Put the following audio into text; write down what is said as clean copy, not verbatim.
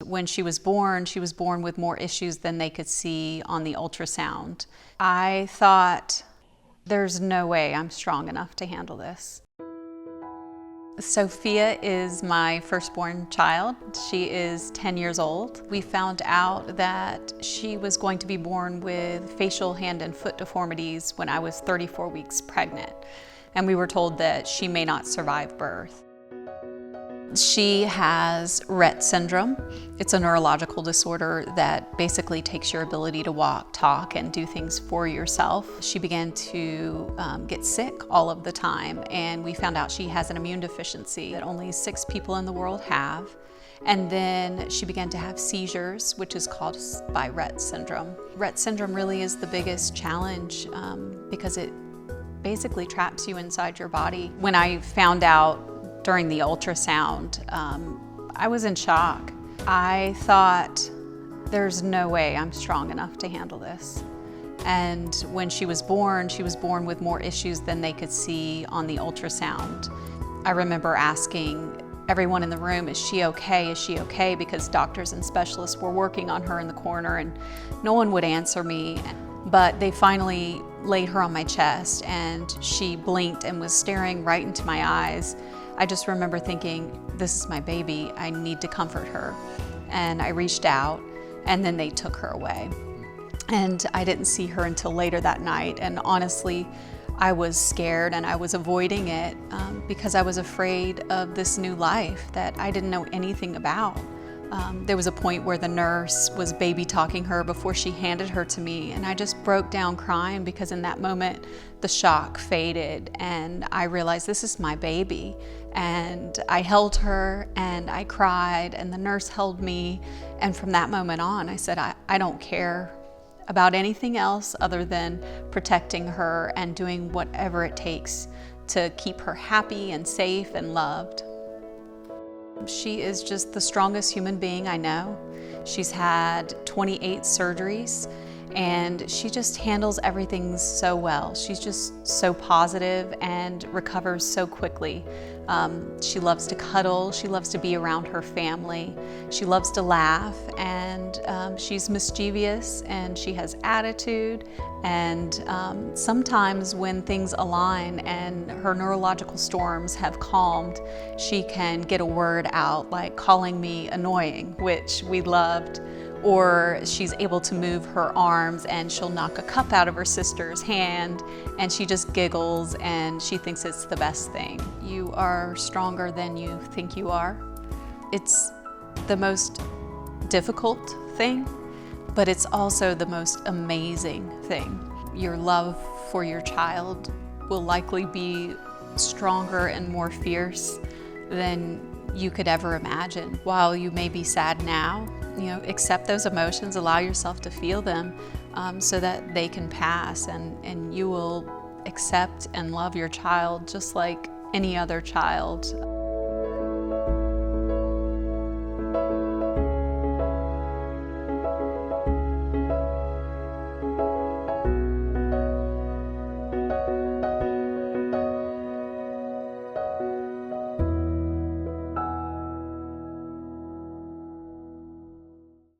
When she was born with more issues than they could see on the ultrasound. I thought, there's no way I'm strong enough to handle this. Sophia is my firstborn child. She is 10 years old. We found out that she was going to be born with facial hand and foot deformities when I was 34 weeks pregnant. And we were told that she may not survive birth. She has Rett syndrome. It's a neurological disorder that basically takes your ability to walk, talk, and do things for yourself. She began to get sick all of the time, and we found out she has an immune deficiency that only 6 people in the world have. And then she began to have seizures, which is caused by Rett syndrome. Rett syndrome really is the biggest challenge because it basically traps you inside your body. When I found out during the ultrasound, I was in shock. I thought, there's no way I'm strong enough to handle this. And when she was born with more issues than they could see on the ultrasound. I remember asking everyone in the room, is she okay? Is she okay? Because doctors and specialists were working on her in the corner and no one would answer me. But they finally laid her on my chest and she blinked and was staring right into my eyes. I just remember thinking, this is my baby, I need to comfort her. And I reached out and then they took her away. And I didn't see her until later that night. And honestly, I was scared and I was avoiding it because I was afraid of this new life that I didn't know anything about. There was a point where the nurse was baby talking her before she handed her to me, and I just broke down crying because in that moment the shock faded and I realized this is my baby. And I held her and I cried and the nurse held me, and from that moment on I said, I don't care about anything else other than protecting her and doing whatever it takes to keep her happy and safe and loved. She is just the strongest human being I know. She's had 28 surgeries and she just handles everything so well. She's just so positive and recovers so quickly. She loves to cuddle, she loves to be around her family, she loves to laugh, and she's mischievous and she has attitude. And sometimes when things align and her neurological storms have calmed, she can get a word out like calling me annoying, which we loved. Or she's able to move her arms and she'll knock a cup out of her sister's hand and she just giggles and she thinks it's the best thing. You are stronger than you think you are. It's the most difficult thing, but it's also the most amazing thing. Your love for your child will likely be stronger and more fierce than you could ever imagine. While you may be sad now, accept those emotions, allow yourself to feel them so that they can pass, and you will accept and love your child just like any other child.